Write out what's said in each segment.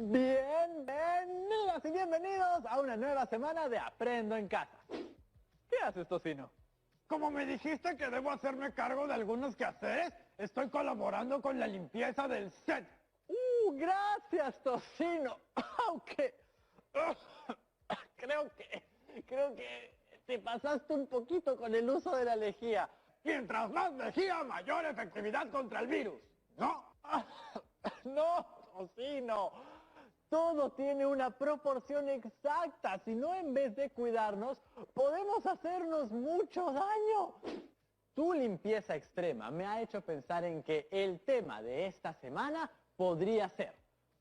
Bienvenidas y bienvenidos a una nueva semana de Aprendo en Casa. ¿Qué haces, Tocino? Como me dijiste que debo hacerme cargo de algunos quehaceres, estoy colaborando con la limpieza del set. Gracias, Tocino. Aunque creo que te pasaste un poquito con el uso de la lejía. Mientras más lejía, mayor efectividad contra el virus, ¿no? No, Tocino. Todo tiene una proporción exacta, si no en vez de cuidarnos, podemos hacernos mucho daño. Tu limpieza extrema me ha hecho pensar en que el tema de esta semana podría ser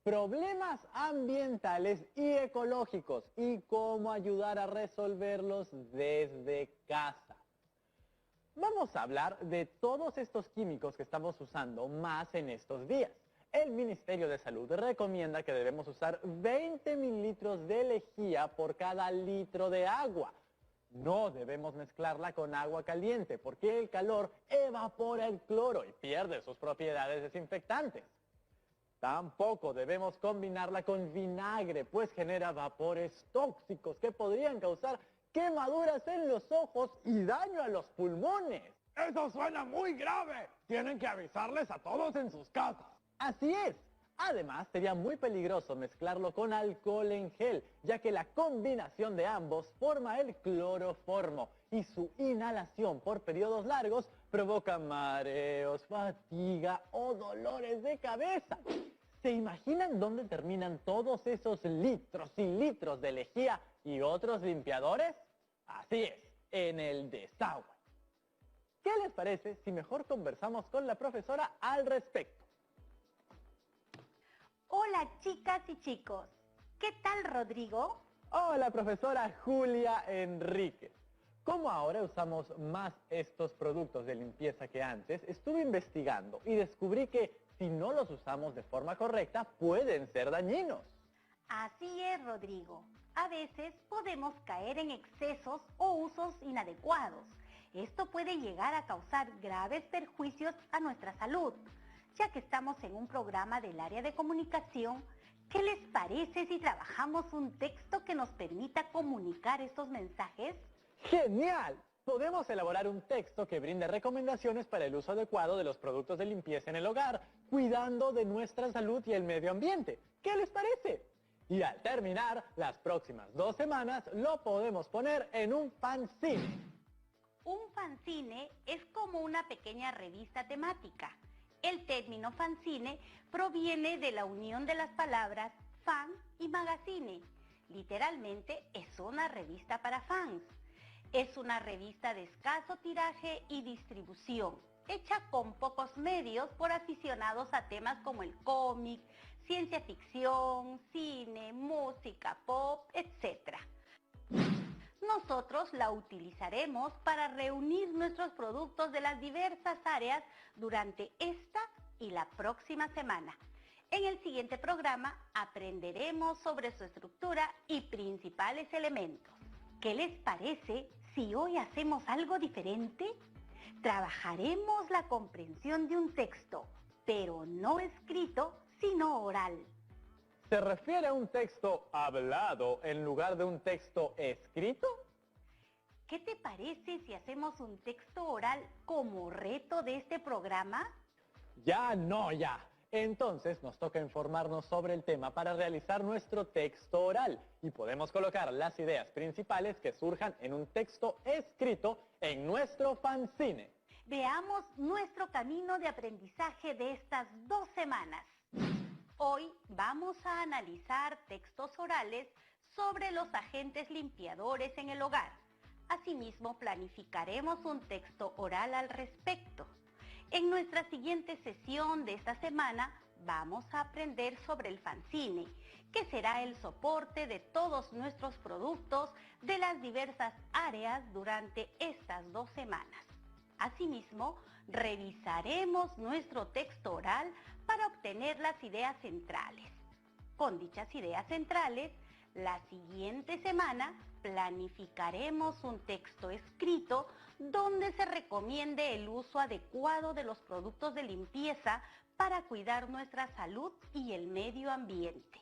problemas ambientales y ecológicos y cómo ayudar a resolverlos desde casa. Vamos a hablar de todos estos químicos que estamos usando más en estos días. El Ministerio de Salud recomienda que debemos usar 20 mililitros de lejía por cada litro de agua. No debemos mezclarla con agua caliente porque el calor evapora el cloro y pierde sus propiedades desinfectantes. Tampoco debemos combinarla con vinagre, pues genera vapores tóxicos que podrían causar quemaduras en los ojos y daño a los pulmones. ¡Eso suena muy grave! Tienen que avisarles a todos en sus casas. Así es. Además, sería muy peligroso mezclarlo con alcohol en gel, ya que la combinación de ambos forma el cloroformo y su inhalación por periodos largos provoca mareos, fatiga o dolores de cabeza. ¿Se imaginan dónde terminan todos esos litros y litros de lejía y otros limpiadores? Así es, en el desagüe. ¿Qué les parece si mejor conversamos con la profesora al respecto? Hola chicas y chicos, ¿qué tal Rodrigo? Hola profesora Julia Enríquez. Como ahora usamos más estos productos de limpieza que antes, estuve investigando y descubrí que si no los usamos de forma correcta pueden ser dañinos. Así es Rodrigo, a veces podemos caer en excesos o usos inadecuados. Esto puede llegar a causar graves perjuicios a nuestra salud. Ya que estamos en un programa del área de comunicación, ¿qué les parece si trabajamos un texto que nos permita comunicar estos mensajes? ¡Genial! Podemos elaborar un texto que brinde recomendaciones para el uso adecuado de los productos de limpieza en el hogar, cuidando de nuestra salud y el medio ambiente. ¿Qué les parece? Y al terminar, las próximas 2 semanas lo podemos poner en un fanzine. Un fanzine es como una pequeña revista temática. El término fanzine proviene de la unión de las palabras fan y magazine. Literalmente es una revista para fans. Es una revista de escaso tiraje y distribución, hecha con pocos medios por aficionados a temas como el cómic, ciencia ficción, cine, música, pop, etc. Nosotros la utilizaremos para reunir nuestros productos de las diversas áreas durante esta y la próxima semana. En el siguiente programa aprenderemos sobre su estructura y principales elementos. ¿Qué les parece si hoy hacemos algo diferente? Trabajaremos la comprensión de un texto, pero no escrito, sino oral. ¿Se refiere a un texto hablado en lugar de un texto escrito? ¿Qué te parece si hacemos un texto oral como reto de este programa? Ya. Entonces nos toca informarnos sobre el tema para realizar nuestro texto oral y podemos colocar las ideas principales que surjan en un texto escrito en nuestro fanzine. Veamos nuestro camino de aprendizaje de estas 2 semanas. Hoy vamos a analizar textos orales sobre los agentes limpiadores en el hogar. Asimismo, planificaremos un texto oral al respecto. En nuestra siguiente sesión de esta semana vamos a aprender sobre el fanzine, que será el soporte de todos nuestros productos de las diversas áreas durante estas 2 semanas. Asimismo, revisaremos nuestro texto oral para obtener las ideas centrales. Con dichas ideas centrales, la siguiente semana planificaremos un texto escrito donde se recomiende el uso adecuado de los productos de limpieza para cuidar nuestra salud y el medio ambiente.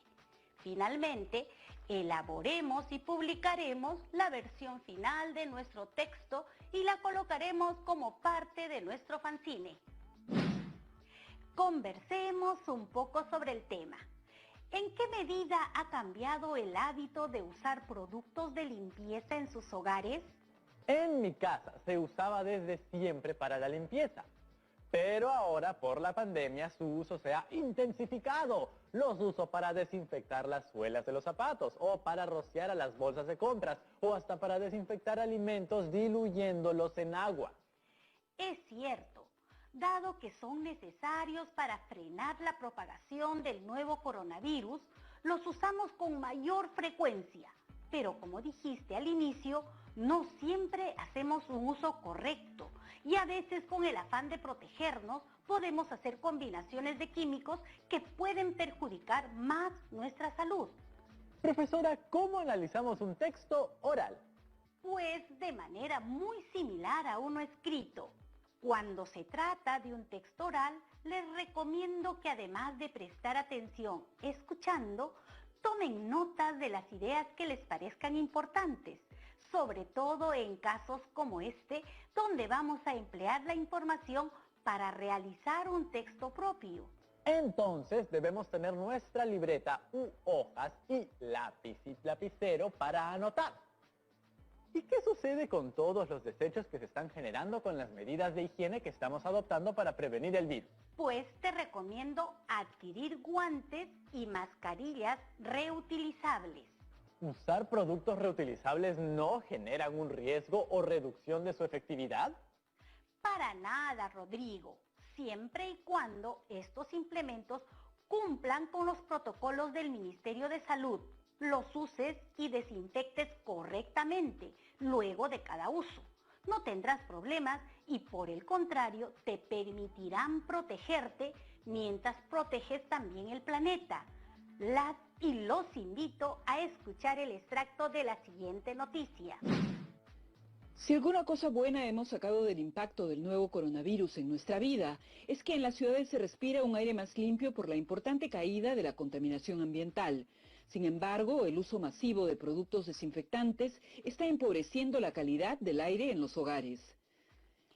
Finalmente, elaboremos y publicaremos la versión final de nuestro texto y la colocaremos como parte de nuestro fanzine. Conversemos un poco sobre el tema. ¿En qué medida ha cambiado el hábito de usar productos de limpieza en sus hogares? En mi casa se usaba desde siempre para la limpieza, pero ahora por la pandemia su uso se ha intensificado. Los uso para desinfectar las suelas de los zapatos, o para rociar a las bolsas de compras, o hasta para desinfectar alimentos diluyéndolos en agua. Es cierto, dado que son necesarios para frenar la propagación del nuevo coronavirus, los usamos con mayor frecuencia. Pero como dijiste al inicio, no siempre hacemos un uso correcto y a veces con el afán de protegernos podemos hacer combinaciones de químicos que pueden perjudicar más nuestra salud. Profesora, ¿cómo analizamos un texto oral? Pues de manera muy similar a uno escrito. Cuando se trata de un texto oral, les recomiendo que además de prestar atención escuchando, tomen notas de las ideas que les parezcan importantes, sobre todo en casos como este, donde vamos a emplear la información para realizar un texto propio. Entonces debemos tener nuestra libreta u hojas y lápiz y lapicero para anotar. ¿Y qué sucede con todos los desechos que se están generando con las medidas de higiene que estamos adoptando para prevenir el virus? Pues te recomiendo adquirir guantes y mascarillas reutilizables. ¿Usar productos reutilizables no generan un riesgo o reducción de su efectividad? Para nada, Rodrigo, siempre y cuando estos implementos cumplan con los protocolos del Ministerio de Salud, los uses y desinfectes correctamente luego de cada uso. No tendrás problemas y por el contrario te permitirán protegerte mientras proteges también el planeta. Las y los invito a escuchar el extracto de la siguiente noticia. Si alguna cosa buena hemos sacado del impacto del nuevo coronavirus en nuestra vida, es que en las ciudades se respira un aire más limpio por la importante caída de la contaminación ambiental. Sin embargo, el uso masivo de productos desinfectantes está empobreciendo la calidad del aire en los hogares.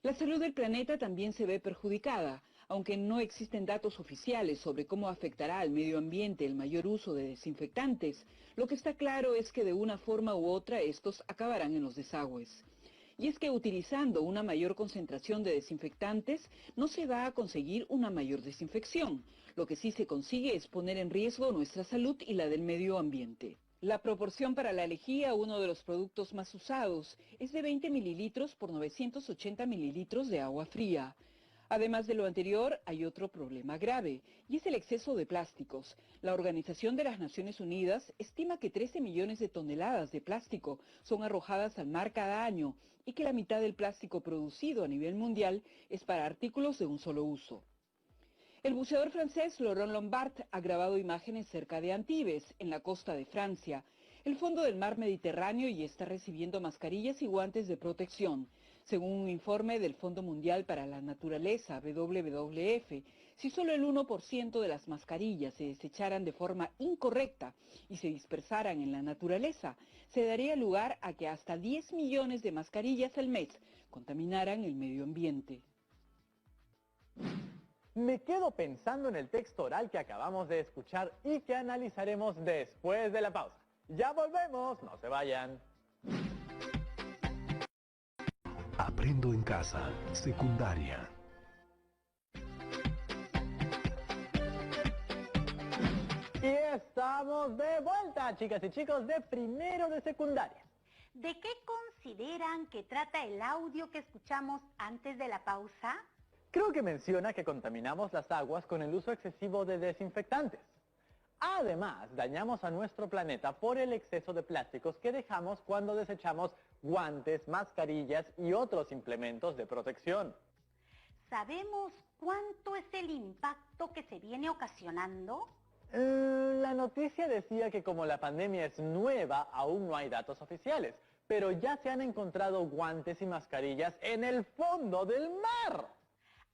La salud del planeta también se ve perjudicada, aunque no existen datos oficiales sobre cómo afectará al medio ambiente el mayor uso de desinfectantes. Lo que está claro es que de una forma u otra estos acabarán en los desagües. Y es que utilizando una mayor concentración de desinfectantes no se va a conseguir una mayor desinfección. Lo que sí se consigue es poner en riesgo nuestra salud y la del medio ambiente. La proporción para la lejía, uno de los productos más usados, es de 20 mililitros por 980 mililitros de agua fría. Además de lo anterior, hay otro problema grave, y es el exceso de plásticos. La Organización de las Naciones Unidas estima que 13 millones de toneladas de plástico son arrojadas al mar cada año, y que la mitad del plástico producido a nivel mundial es para artículos de un solo uso. El buceador francés Laurent Lombard ha grabado imágenes cerca de Antibes, en la costa de Francia, el fondo del mar Mediterráneo, y está recibiendo mascarillas y guantes de protección. Según un informe del Fondo Mundial para la Naturaleza, WWF, si solo el 1% de las mascarillas se desecharan de forma incorrecta y se dispersaran en la naturaleza, se daría lugar a que hasta 10 millones de mascarillas al mes contaminaran el medio ambiente. Me quedo pensando en el texto oral que acabamos de escuchar y que analizaremos después de la pausa. Ya volvemos, no se vayan. Aprendo en casa, secundaria. Y estamos de vuelta, chicas y chicos de primero de secundaria. ¿De qué consideran que trata el audio que escuchamos antes de la pausa? Creo que menciona que contaminamos las aguas con el uso excesivo de desinfectantes. Además, dañamos a nuestro planeta por el exceso de plásticos que dejamos cuando desechamos guantes, mascarillas y otros implementos de protección. ¿Sabemos cuánto es el impacto que se viene ocasionando? La noticia decía que como la pandemia es nueva, aún no hay datos oficiales, pero ya se han encontrado guantes y mascarillas en el fondo del mar.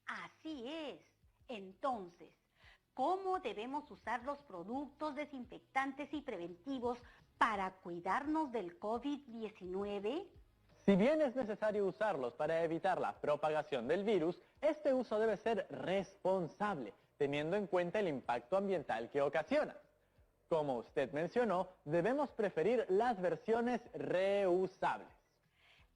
Así es. Entonces, ¿Cómo debemos usar los productos desinfectantes y preventivos para cuidarnos del COVID-19? Si bien es necesario usarlos para evitar la propagación del virus, este uso debe ser responsable, teniendo en cuenta el impacto ambiental que ocasiona. Como usted mencionó, debemos preferir las versiones reusables.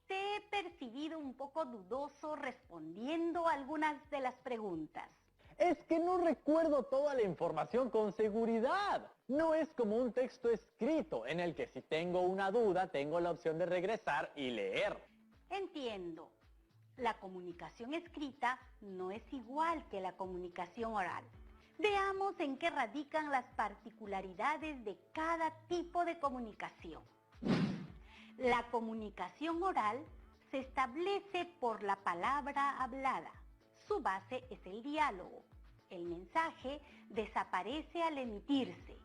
Te he percibido un poco dudoso respondiendo a algunas de las preguntas. Es que no recuerdo toda la información con seguridad. No es como un texto escrito en el que si tengo una duda tengo la opción de regresar y leer. Entiendo. La comunicación escrita no es igual que la comunicación oral. Veamos en qué radican las particularidades de cada tipo de comunicación. La comunicación oral se establece por la palabra hablada. Su base es el diálogo. El mensaje desaparece al emitirse.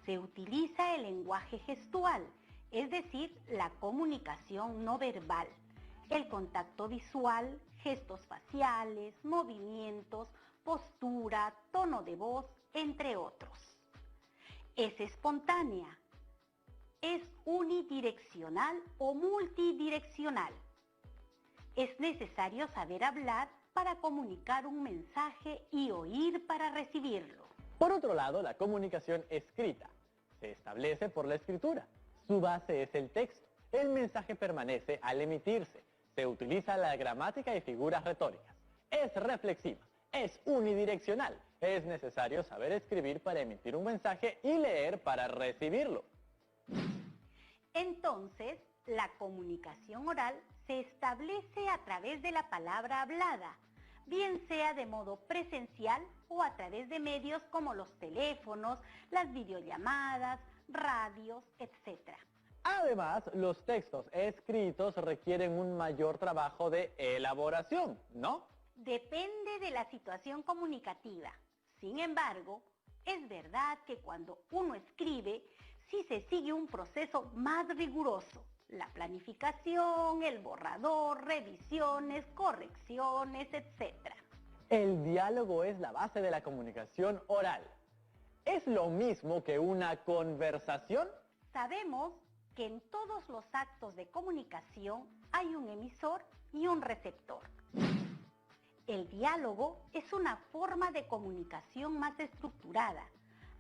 Se utiliza el lenguaje gestual, es decir, la comunicación no verbal, el contacto visual, gestos faciales, movimientos, postura, tono de voz, entre otros. Es espontánea. Es unidireccional o multidireccional. Es necesario saber hablar para comunicar un mensaje y oír para recibirlo. Por otro lado, la comunicación escrita se establece por la escritura. Su base es el texto. El mensaje permanece al emitirse. Se utiliza la gramática y figuras retóricas. Es reflexiva. Es unidireccional. Es necesario saber escribir para emitir un mensaje y leer para recibirlo. Entonces, la comunicación oral se establece a través de la palabra hablada, bien sea de modo presencial o a través de medios como los teléfonos, las videollamadas, radios, etc. Además, los textos escritos requieren un mayor trabajo de elaboración, ¿no? Depende de la situación comunicativa. Sin embargo, es verdad que cuando uno escribe, sí se sigue un proceso más riguroso. La planificación, el borrador, revisiones, correcciones, etc. El diálogo es la base de la comunicación oral. ¿Es lo mismo que una conversación? Sabemos que en todos los actos de comunicación hay un emisor y un receptor. El diálogo es una forma de comunicación más estructurada,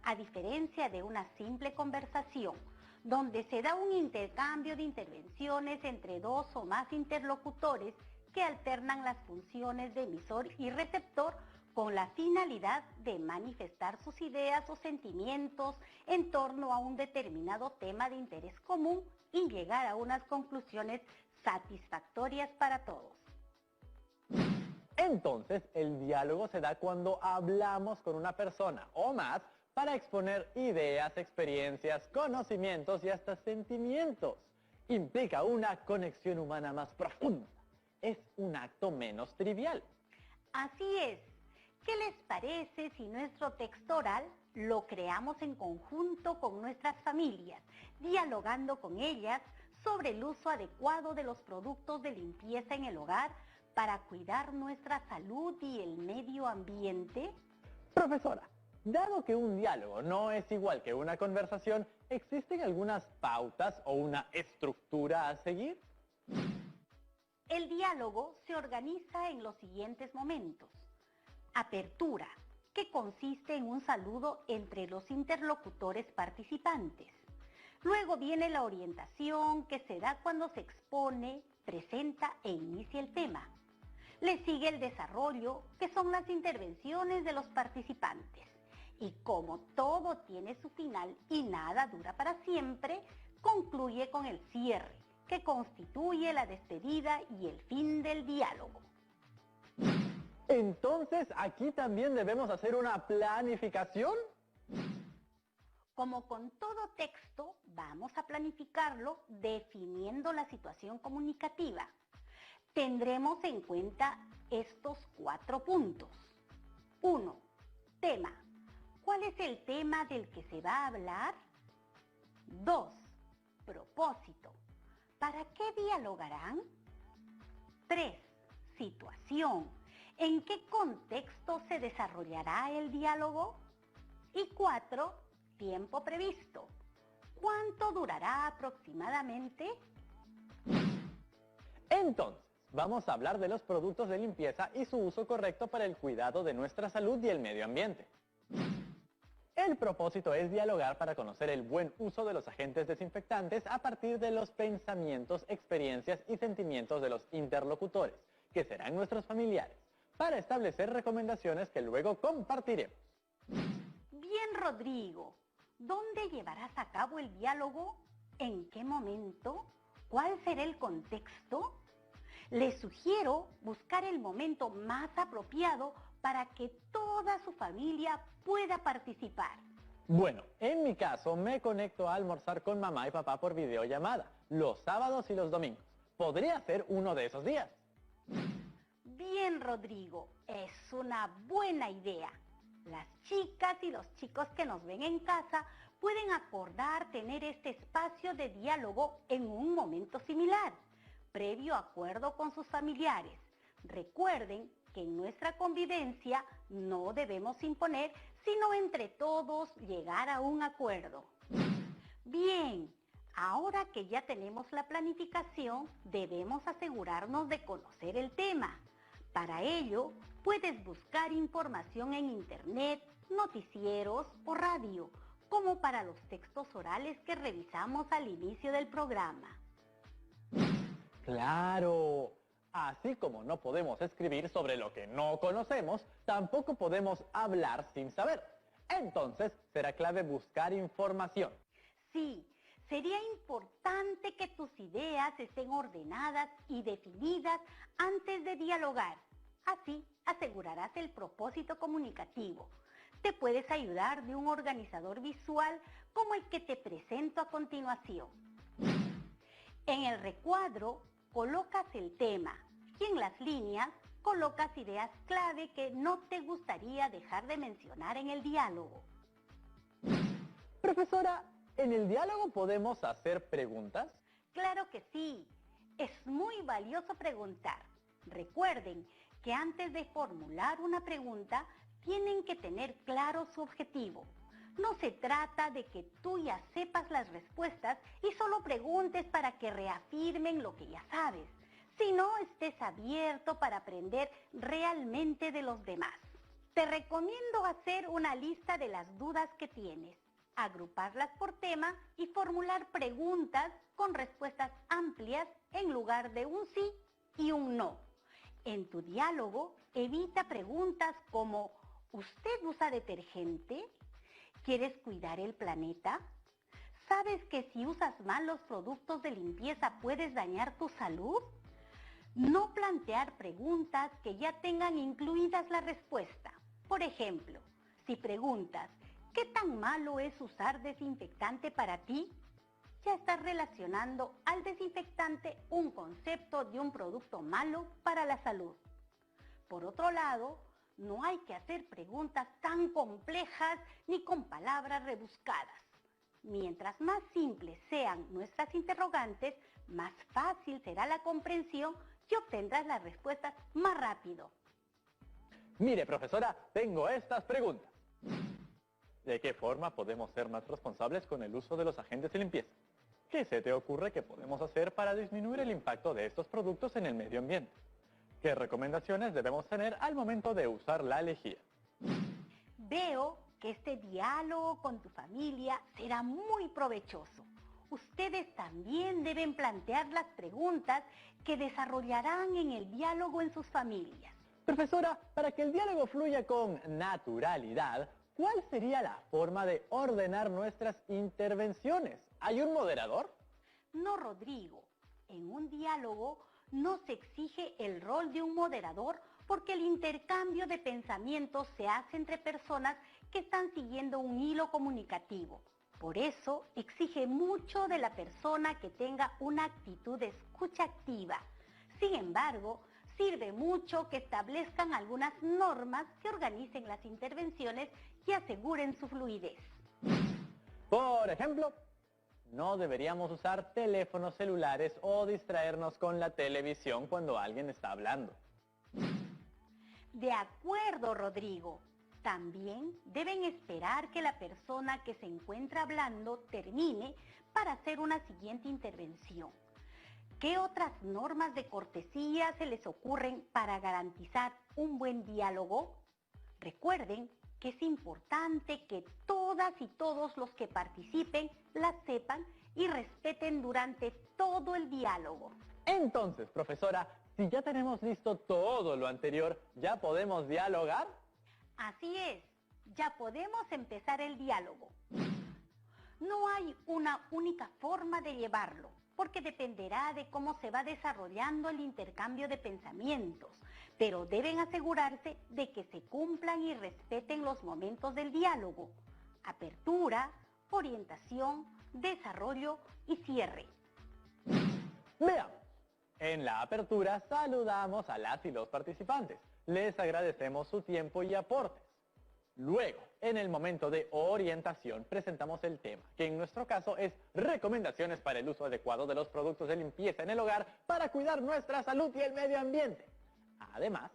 a diferencia de una simple conversación, donde se da un intercambio de intervenciones entre dos o más interlocutores que alternan las funciones de emisor y receptor con la finalidad de manifestar sus ideas o sentimientos en torno a un determinado tema de interés común y llegar a unas conclusiones satisfactorias para todos. Entonces, el diálogo se da cuando hablamos con una persona o más para exponer ideas, experiencias, conocimientos y hasta sentimientos. Implica una conexión humana más profunda. Es un acto menos trivial. Así es. ¿Qué les parece si nuestro texto oral lo creamos en conjunto con nuestras familias, dialogando con ellas sobre el uso adecuado de los productos de limpieza en el hogar para cuidar nuestra salud y el medio ambiente? Profesora, dado que un diálogo no es igual que una conversación, ¿existen algunas pautas o una estructura a seguir? El diálogo se organiza en los siguientes momentos. Apertura, que consiste en un saludo entre los interlocutores participantes. Luego viene la orientación, que se da cuando se expone, presenta e inicia el tema. Le sigue el desarrollo, que son las intervenciones de los participantes. Y como todo tiene su final y nada dura para siempre, concluye con el cierre, que constituye la despedida y el fin del diálogo. Entonces, ¿aquí también debemos hacer una planificación? Como con todo texto, vamos a planificarlo definiendo la situación comunicativa. Tendremos en cuenta estos 4 puntos. 1. Tema. ¿Cuál es el tema del que se va a hablar? 2. Propósito. ¿Para qué dialogarán? 3. Situación. ¿En qué contexto se desarrollará el diálogo? Y 4, tiempo previsto. ¿Cuánto durará aproximadamente? Entonces, vamos a hablar de los productos de limpieza y su uso correcto para el cuidado de nuestra salud y el medio ambiente. El propósito es dialogar para conocer el buen uso de los agentes desinfectantes a partir de los pensamientos, experiencias y sentimientos de los interlocutores, que serán nuestros familiares, para establecer recomendaciones que luego compartiremos. Bien, Rodrigo. ¿Dónde llevarás a cabo el diálogo? ¿En qué momento? ¿Cuál será el contexto? Les sugiero buscar el momento más apropiado para que toda su familia pueda participar. Bueno, en mi caso me conecto a almorzar con mamá y papá por videollamada, los sábados y los domingos. Podría ser uno de esos días. Bien, Rodrigo, es una buena idea. Las chicas y los chicos que nos ven en casa pueden acordar tener este espacio de diálogo en un momento similar, previo acuerdo con sus familiares. Recuerden que en nuestra convivencia no debemos imponer, sino entre todos llegar a un acuerdo. Bien, ahora que ya tenemos la planificación, debemos asegurarnos de conocer el tema. Para ello, puedes buscar información en internet, noticieros o radio, como para los textos orales que revisamos al inicio del programa. ¡Claro! Así como no podemos escribir sobre lo que no conocemos, tampoco podemos hablar sin saber. Entonces, será clave buscar información. Sí, sería importante que tus ideas estén ordenadas y definidas antes de dialogar. Así asegurarás el propósito comunicativo. Te puedes ayudar de un organizador visual como el que te presento a continuación. En el recuadro colocas el tema y en las líneas colocas ideas clave que no te gustaría dejar de mencionar en el diálogo. Profesora, ¿en el diálogo podemos hacer preguntas? Claro que sí. Es muy valioso preguntar. Recuerden que antes de formular una pregunta, tienen que tener claro su objetivo. No se trata de que tú ya sepas las respuestas y solo preguntes para que reafirmen lo que ya sabes, sino estés abierto para aprender realmente de los demás. Te recomiendo hacer una lista de las dudas que tienes, agruparlas por tema y formular preguntas con respuestas amplias en lugar de un sí y un no. En tu diálogo, evita preguntas como ¿usted usa detergente? ¿Quieres cuidar el planeta? ¿Sabes que si usas mal los productos de limpieza puedes dañar tu salud? No plantear preguntas que ya tengan incluidas la respuesta. Por ejemplo, si preguntas ¿qué tan malo es usar desinfectante para ti? Ya estás relacionando al desinfectante un concepto de un producto malo para la salud. Por otro lado, no hay que hacer preguntas tan complejas ni con palabras rebuscadas. Mientras más simples sean nuestras interrogantes, más fácil será la comprensión y obtendrás las respuestas más rápido. Mire, profesora, tengo estas preguntas. ¿De qué forma podemos ser más responsables con el uso de los agentes de limpieza? ¿Qué se te ocurre que podemos hacer para disminuir el impacto de estos productos en el medio ambiente? ¿Qué recomendaciones debemos tener al momento de usar la lejía? Veo que este diálogo con tu familia será muy provechoso. Ustedes también deben plantear las preguntas que desarrollarán en el diálogo en sus familias. Profesora, para que el diálogo fluya con naturalidad, ¿cuál sería la forma de ordenar nuestras intervenciones? ¿Hay un moderador? No, Rodrigo. En un diálogo no se exige el rol de un moderador porque el intercambio de pensamientos se hace entre personas que están siguiendo un hilo comunicativo. Por eso exige mucho de la persona que tenga una actitud de escucha activa. Sin embargo, sirve mucho que establezcan algunas normas que organicen las intervenciones y aseguren su fluidez. Por ejemplo, no deberíamos usar teléfonos celulares o distraernos con la televisión cuando alguien está hablando. De acuerdo, Rodrigo. También deben esperar que la persona que se encuentra hablando termine para hacer una siguiente intervención. ¿Qué otras normas de cortesía se les ocurren para garantizar un buen diálogo? Recuerden que es importante que todas y todos los que participen las sepan y respeten durante todo el diálogo. Entonces, profesora, si ya tenemos listo todo lo anterior, ¿ya podemos dialogar? Así es, ya podemos empezar el diálogo. No hay una única forma de llevarlo, porque dependerá de cómo se va desarrollando el intercambio de pensamientos, pero deben asegurarse de que se cumplan y respeten los momentos del diálogo: apertura, orientación, desarrollo y cierre. Veamos. En la apertura saludamos a las y los participantes. Les agradecemos su tiempo y aportes. Luego, en el momento de orientación, presentamos el tema, que en nuestro caso es recomendaciones para el uso adecuado de los productos de limpieza en el hogar para cuidar nuestra salud y el medio ambiente. Además,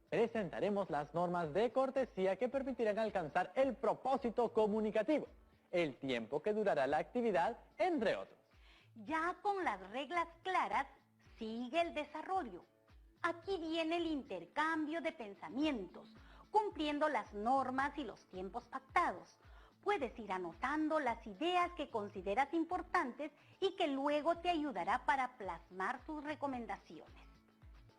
presentaremos las normas de cortesía que permitirán alcanzar el propósito comunicativo, el tiempo que durará la actividad, entre otros. Ya con las reglas claras, sigue el desarrollo. Aquí viene el intercambio de pensamientos, cumpliendo las normas y los tiempos pactados. Puedes ir anotando las ideas que consideras importantes y que luego te ayudará para plasmar tus recomendaciones.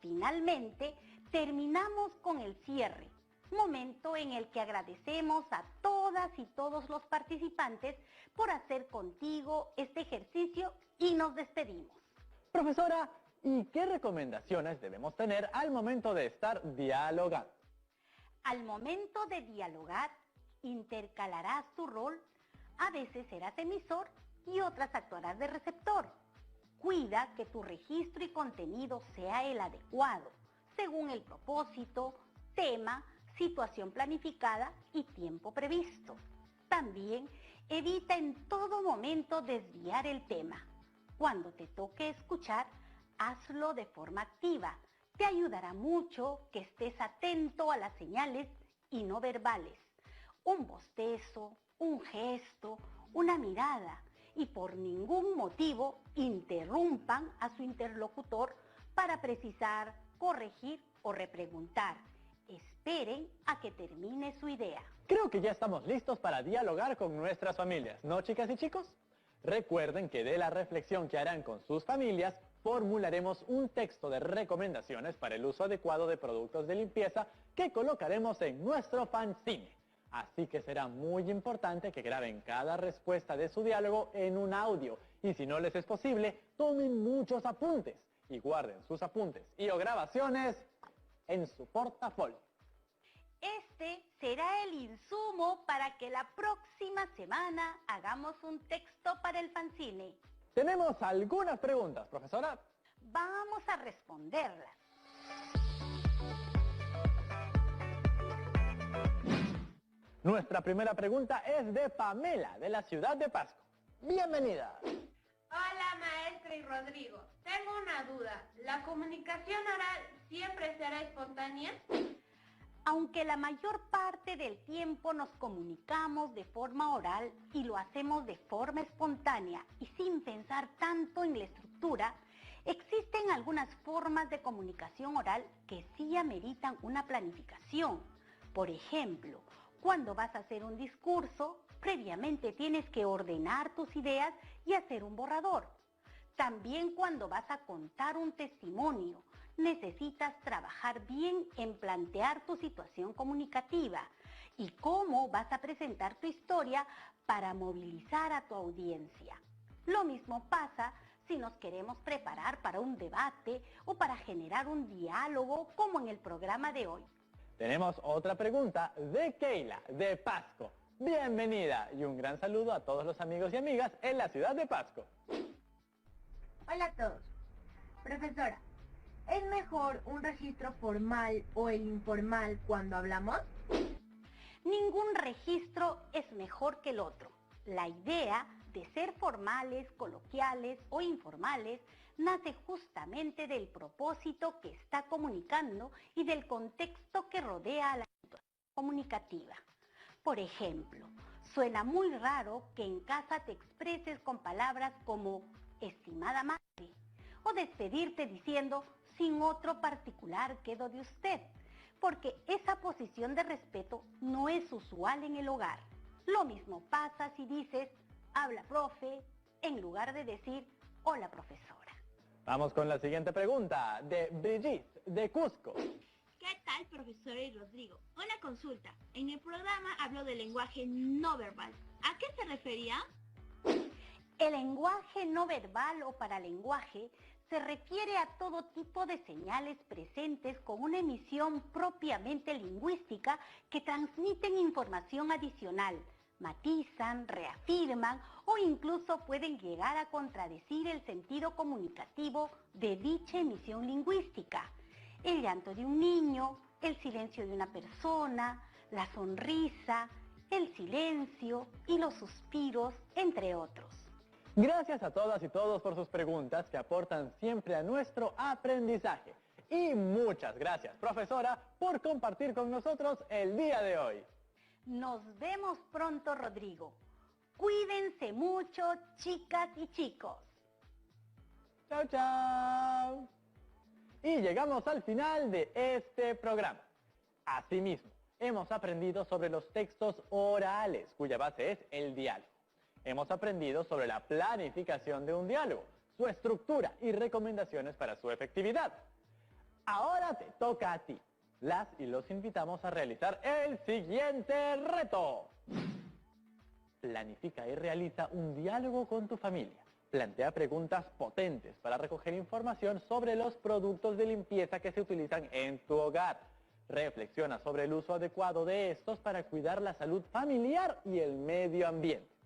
Finalmente, terminamos con el cierre, momento en el que agradecemos a todas y todos los participantes por hacer contigo este ejercicio y nos despedimos. Profesora, ¿y qué recomendaciones debemos tener al momento de estar dialogando? Al momento de dialogar, intercalarás tu rol. A veces serás emisor y otras actuarás de receptor. Cuida que tu registro y contenido sea el adecuado, según el propósito, tema, situación planificada y tiempo previsto. También evita en todo momento desviar el tema. Cuando te toque escuchar, hazlo de forma activa. Te ayudará mucho que estés atento a las señales y no verbales. Un bostezo, un gesto, una mirada, y por ningún motivo interrumpan a su interlocutor para precisar, corregir o repreguntar. Esperen a que termine su idea. Creo que ya estamos listos para dialogar con nuestras familias, ¿no, chicas y chicos? Recuerden que de la reflexión que harán con sus familias, formularemos un texto de recomendaciones para el uso adecuado de productos de limpieza que colocaremos en nuestro fanzine. Así que será muy importante que graben cada respuesta de su diálogo en un audio. Y si no les es posible, tomen muchos apuntes y guarden sus apuntes y o grabaciones en su portafolio. Este será el insumo para que la próxima semana hagamos un texto para el fanzine. Tenemos algunas preguntas, profesora. Vamos a responderlas. Nuestra primera pregunta es de Pamela, de la ciudad de Pasco. Bienvenida. Hola, maestra y Rodrigo. Tengo una duda. ¿La comunicación oral siempre será espontánea? Aunque la mayor parte del tiempo nos comunicamos de forma oral y lo hacemos de forma espontánea y sin pensar tanto en la estructura, existen algunas formas de comunicación oral que sí ameritan una planificación. Por ejemplo, cuando vas a hacer un discurso, previamente tienes que ordenar tus ideas y hacer un borrador. También cuando vas a contar un testimonio, necesitas trabajar bien en plantear tu situación comunicativa y cómo vas a presentar tu historia para movilizar a tu audiencia. Lo mismo pasa si nos queremos preparar para un debate o para generar un diálogo como en el programa de hoy. Tenemos otra pregunta de Keila, de Pasco. Bienvenida y un gran saludo a todos los amigos y amigas en la ciudad de Pasco. Hola a todos. Profesora, ¿es mejor un registro formal o el informal cuando hablamos? Ningún registro es mejor que el otro. La idea de ser formales, coloquiales o informales nace justamente del propósito que está comunicando y del contexto que rodea a la situación. comunicativa. Por ejemplo, suena muy raro que en casa te expreses con palabras como estimada madre o despedirte diciendo sin otro particular quedo de usted, porque esa posición de respeto no es usual en el hogar. Lo mismo pasa si dices habla profe en lugar de decir hola profesora. Vamos con la siguiente pregunta de Brigitte de Cusco. ¿Qué tal, profesora y Rodrigo? Una consulta. En el programa habló del lenguaje no verbal. ¿A qué se refería? El lenguaje no verbal o paralenguaje se refiere a todo tipo de señales presentes con una emisión propiamente lingüística que transmiten información adicional, matizan, reafirman o incluso pueden llegar a contradecir el sentido comunicativo de dicha emisión lingüística. El llanto de un niño, el silencio de una persona, la sonrisa, el silencio y los suspiros, entre otros. Gracias a todas y todos por sus preguntas que aportan siempre a nuestro aprendizaje. Y muchas gracias, profesora, por compartir con nosotros el día de hoy. Nos vemos pronto, Rodrigo. Cuídense mucho, chicas y chicos. Chao, chao. Y llegamos al final de este programa. Asimismo, hemos aprendido sobre los textos orales, cuya base es el diálogo. Hemos aprendido sobre la planificación de un diálogo, su estructura y recomendaciones para su efectividad. Ahora te toca a ti. Las y los invitamos a realizar el siguiente reto. Planifica y realiza un diálogo con tu familia. Plantea preguntas potentes para recoger información sobre los productos de limpieza que se utilizan en tu hogar. Reflexiona sobre el uso adecuado de estos para cuidar la salud familiar y el medio ambiente.